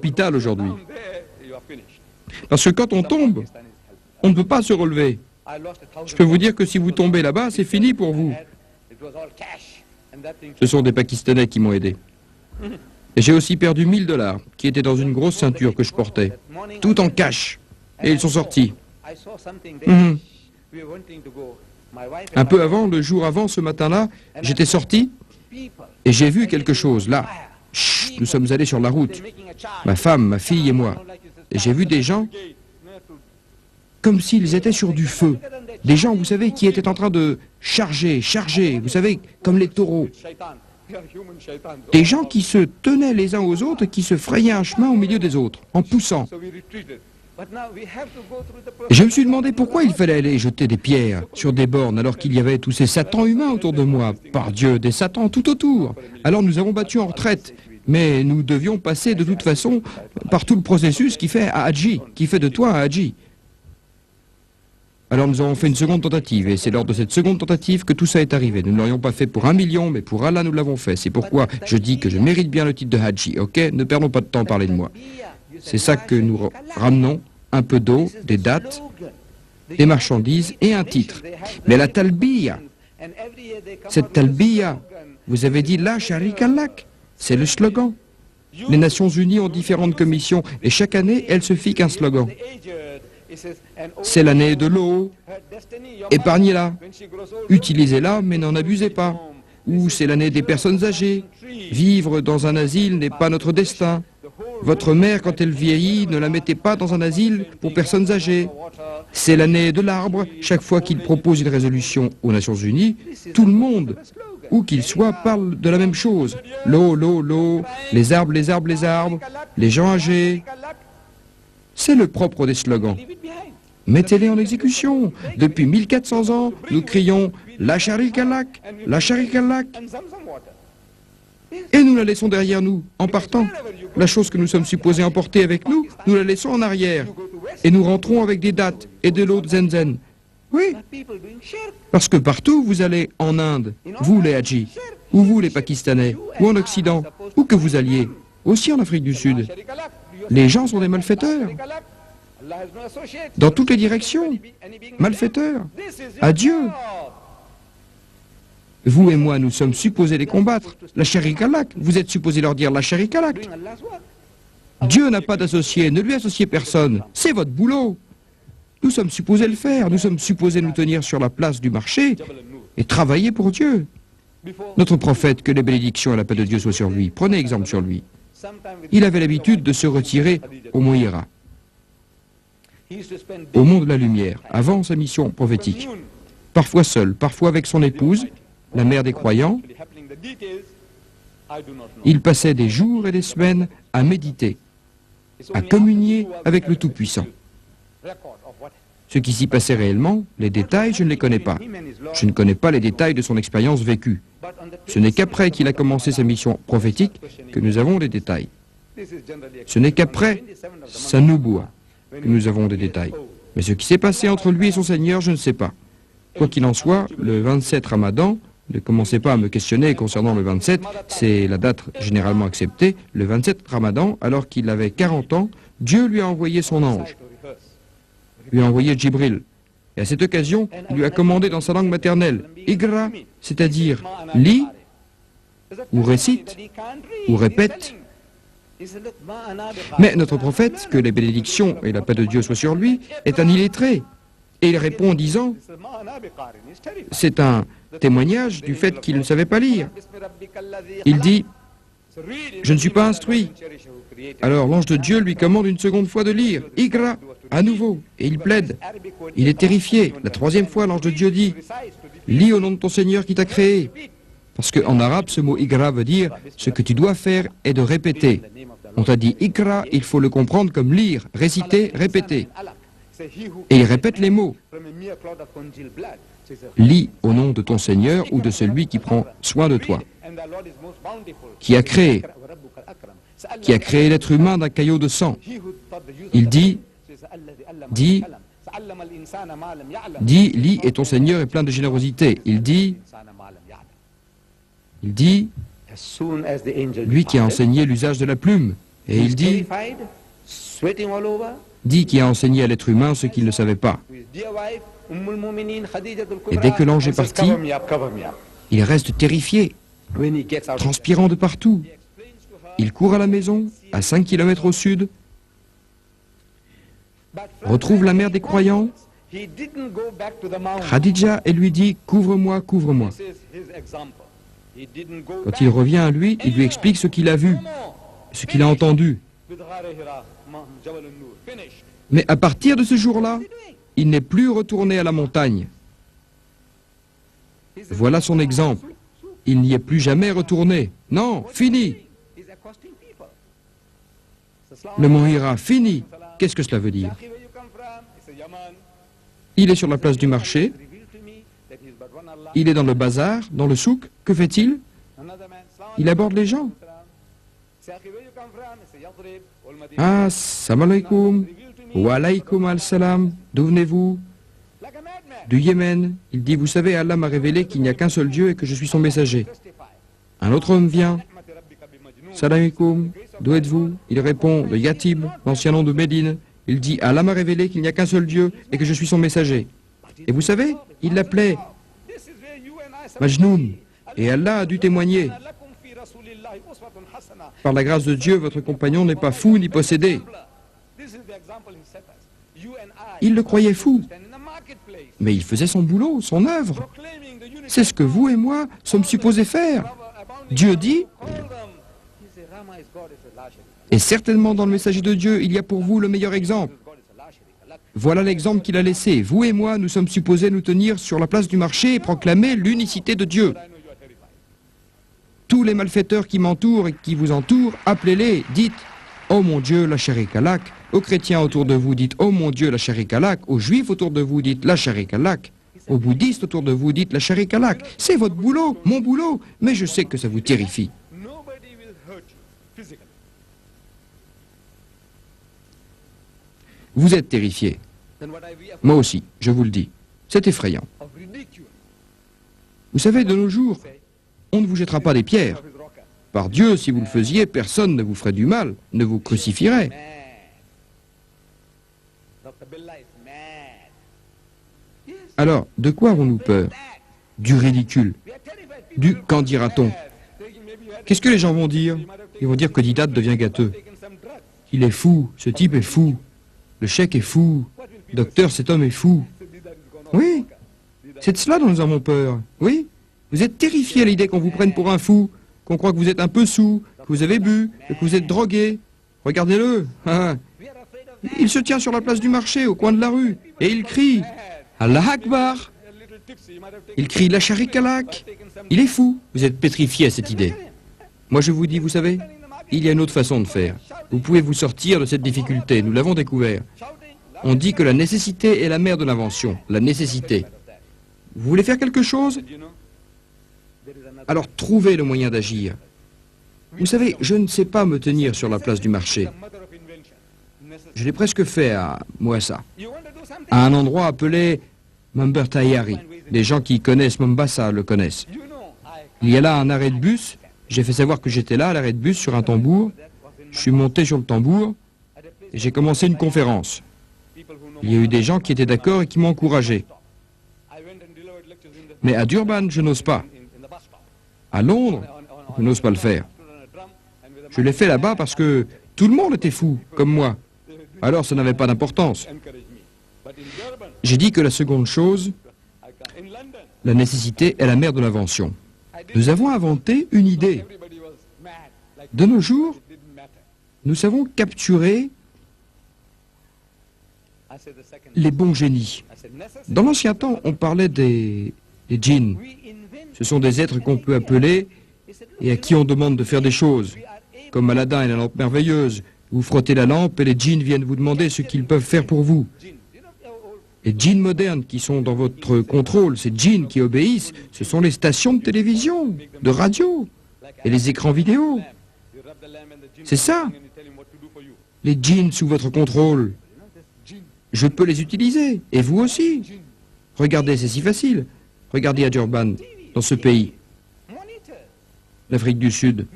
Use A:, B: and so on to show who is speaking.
A: l'hôpital aujourd'hui. Parce que quand on tombe, on ne peut pas se relever. Je peux vous dire que si vous tombez là-bas, c'est fini pour vous. Ce sont des Pakistanais qui m'ont aidé. Et j'ai aussi perdu 1000 $, qui étaient dans une grosse ceinture que je portais. Tout en cash. Et ils sont sortis. Un peu avant, le jour avant, ce matin-là, j'étais sorti et j'ai vu quelque chose, là. Chut, nous sommes allés sur la route. Ma femme, ma fille et moi. Et j'ai vu des gens comme s'ils étaient sur du feu. Des gens, vous savez, qui étaient en train de charger, vous savez, comme les taureaux. Des gens qui se tenaient les uns aux autres et qui se frayaient un chemin au milieu des autres, en poussant. Et je me suis demandé pourquoi il fallait aller jeter des pierres sur des bornes alors qu'il y avait tous ces satans humains autour de moi. Par Dieu, des satans tout autour. Alors nous avons battu en retraite. Mais nous devions passer de toute façon par tout le processus qui fait à Hadji, qui fait de toi un Hadji. Alors nous avons fait une seconde tentative, et c'est lors de cette seconde tentative que tout ça est arrivé. Nous ne l'aurions pas fait pour 1 million, mais pour Allah nous l'avons fait. C'est pourquoi je dis que je mérite bien le titre de Hadji, ok? Ne perdons pas de temps à parler de moi. C'est ça que nous ramenons, un peu d'eau, des dattes, des marchandises et un titre. Mais la talbiya, cette talbiya, vous avez dit la sharika lak, c'est le slogan. Les Nations Unies ont différentes commissions, et chaque année, elles se fixent un slogan. C'est l'année de l'eau, épargnez-la, utilisez-la mais n'en abusez pas. Ou c'est l'année des personnes âgées, vivre dans un asile n'est pas notre destin. Votre mère, quand elle vieillit, ne la mettez pas dans un asile pour personnes âgées. C'est l'année de l'arbre, chaque fois qu'il propose une résolution aux Nations Unies, tout le monde, où qu'il soit, parle de la même chose. L'eau, l'eau, l'eau, les arbres, les arbres, les arbres, les gens âgés. C'est le propre des slogans. Mettez-les en exécution. Depuis 1400 ans, nous crions « La sharika lak, la sharika lak ». Et nous la laissons derrière nous, en partant. La chose que nous sommes supposés emporter avec nous, nous la laissons en arrière. Et nous rentrons avec des dattes et de l'eau de Zenzen. Oui, parce que partout vous allez en Inde, vous les Hadjis, ou vous les Pakistanais, ou en Occident, où que vous alliez, aussi en Afrique du Sud. Les gens sont des malfaiteurs. Dans toutes les directions. Malfaiteurs. Adieu. Vous et moi, nous sommes supposés les combattre. La sharika lak, vous êtes supposés leur dire la sharika lak. Dieu n'a pas d'associé, ne lui associez personne. C'est votre boulot. Nous sommes supposés le faire. Nous sommes supposés nous tenir sur la place du marché et travailler pour Dieu. Notre prophète, que les bénédictions et la paix de Dieu soient sur lui. Prenez exemple sur lui. Il avait l'habitude de se retirer au Mont Hira, au mont de la lumière, avant sa mission prophétique. Parfois seul, parfois avec son épouse, la mère des croyants. Il passait des jours et des semaines à méditer, à communier avec le Tout-Puissant. Ce qui s'y passait réellement, les détails, je ne les connais pas. Je ne connais pas les détails de son expérience vécue. Ce n'est qu'après qu'il a commencé sa mission prophétique que nous avons des détails. Ce n'est qu'après sa nubuwa que nous avons des détails. Mais ce qui s'est passé entre lui et son Seigneur, je ne sais pas. Quoi qu'il en soit, le 27 Ramadan, ne commencez pas à me questionner concernant le 27, c'est la date généralement acceptée, le 27 Ramadan, alors qu'il avait 40 ans, Dieu lui a envoyé son ange, lui a envoyé Djibril. Et à cette occasion, il lui a commandé dans sa langue maternelle, Igra, c'est-à-dire lis, ou récite, ou répète. Mais notre prophète, que les bénédictions et la paix de Dieu soient sur lui, est un illettré. Et il répond en disant, c'est un témoignage du fait qu'il ne savait pas lire. Il dit, je ne suis pas instruit. Alors l'ange de Dieu lui commande une seconde fois de lire, Igra, à nouveau, et il plaide. Il est terrifié. La troisième fois, l'ange de Dieu dit, lis au nom de ton Seigneur qui t'a créé. Parce qu'en arabe, ce mot Igra veut dire, ce que tu dois faire est de répéter. On t'a dit Ikra, il faut le comprendre comme lire, réciter, répéter. Et il répète les mots. Lis au nom de ton Seigneur ou de celui qui prend soin de toi, qui a créé l'être humain d'un caillot de sang. Il dit, lis et ton Seigneur est plein de générosité. Il dit, lui qui a enseigné l'usage de la plume, Et il dit qu'il a enseigné à l'être humain ce qu'il ne savait pas. Et dès que l'ange est parti, il reste terrifié, transpirant de partout. Il court à la maison, à 5 kilomètres au sud, retrouve la mère des croyants, Khadija, et lui dit « Couvre-moi, couvre-moi ». Quand il revient à lui, il lui explique ce qu'il a vu, ce qu'il a entendu. Mais à partir de ce jour-là, il n'est plus retourné à la montagne. Voilà son exemple. Il n'y est plus jamais retourné. Non, fini. Le mot Hira, fini. Qu'est-ce que cela veut dire? Il est sur la place du marché. Il est dans le bazar, dans le souk. Que fait-il? Il aborde les gens. Ah, salam alaikum. Wa alaykum al-salam. D'où venez-vous? Du Yémen. Il dit, vous savez, Allah m'a révélé qu'il n'y a qu'un seul Dieu et que je suis son messager. Un autre homme vient. Salam alaikum. D'où êtes-vous? Il répond, de Yatib, l'ancien nom de Médine. Il dit, Allah m'a révélé qu'il n'y a qu'un seul Dieu et que je suis son messager. Et vous savez, il l'appelait Majnoun. Et Allah a dû témoigner. Par la grâce de Dieu, votre compagnon n'est pas fou ni possédé. Il le croyait fou. Mais il faisait son boulot, son œuvre. C'est ce que vous et moi sommes supposés faire. Dieu dit, et certainement dans le messager de Dieu, il y a pour vous le meilleur exemple. Voilà l'exemple qu'il a laissé. Vous et moi, nous sommes supposés nous tenir sur la place du marché et proclamer l'unicité de Dieu. Tous les malfaiteurs qui m'entourent et qui vous entourent, appelez-les, dites « Oh mon Dieu, la sharika lak ». Aux chrétiens autour de vous, dites « Oh mon Dieu, la sharika lak ». Aux juifs autour de vous, dites « La sharika lak ». Aux bouddhistes autour de vous, dites « La sharika lak ». C'est votre boulot, mon boulot, mais je sais que ça vous terrifie. Vous êtes terrifiés. Moi aussi, je vous le dis. C'est effrayant. Vous savez, de nos jours, on ne vous jettera pas des pierres. Par Dieu, si vous le faisiez, personne ne vous ferait du mal, ne vous crucifierait. Alors, de quoi avons-nous peur? Du ridicule. Du « qu'en dira-t-on » Qu'est-ce que les gens vont dire? Ils vont dire que Didat devient gâteux. Il est fou, ce type est fou. Le cheikh est fou. Docteur, cet homme est fou. Oui, c'est de cela dont nous avons peur. Oui, vous êtes terrifiés à l'idée qu'on vous prenne pour un fou, qu'on croit que vous êtes un peu saoul, que vous avez bu, que vous êtes drogué. Regardez-le. Il se tient sur la place du marché, au coin de la rue, et il crie « Allah Akbar ». Il crie « La sharika lak ». Il est fou. Vous êtes pétrifiés à cette idée. Moi, je vous dis, vous savez, il y a une autre façon de faire. Vous pouvez vous sortir de cette difficulté, nous l'avons découvert. On dit que la nécessité est la mère de l'invention, la nécessité. Vous voulez faire quelque chose? Alors trouvez le moyen d'agir. Vous savez, je ne sais pas me tenir sur la place du marché. Je l'ai presque fait à Mouassa, à un endroit appelé Mamber Tayari. Les gens qui connaissent Mombasa le connaissent. Il y a là un arrêt de bus. J'ai fait savoir que j'étais là, à l'arrêt de bus, sur un tambour. Je suis monté sur le tambour et j'ai commencé une conférence. Il y a eu des gens qui étaient d'accord et qui m'ont encouragé. Mais à Durban, je n'ose pas. À Londres, je n'ose pas le faire. Je l'ai fait là-bas parce que tout le monde était fou, comme moi. Alors ça n'avait pas d'importance. J'ai dit que la seconde chose, la nécessité est la mère de l'invention. Nous avons inventé une idée. De nos jours, nous savons capturer les bons génies. Dans l'ancien temps, on parlait des djinns. Ce sont des êtres qu'on peut appeler et à qui on demande de faire des choses. Comme Aladdin et la lampe merveilleuse. Vous frottez la lampe et les djinns viennent vous demander ce qu'ils peuvent faire pour vous. Les djinns modernes qui sont dans votre contrôle, ces djinns qui obéissent, ce sont les stations de télévision, de radio et les écrans vidéo. C'est ça, les djinns sous votre contrôle. Je peux les utiliser, et vous aussi. Regardez, c'est si facile. Regardez à Durban, dans ce pays, l'Afrique du Sud.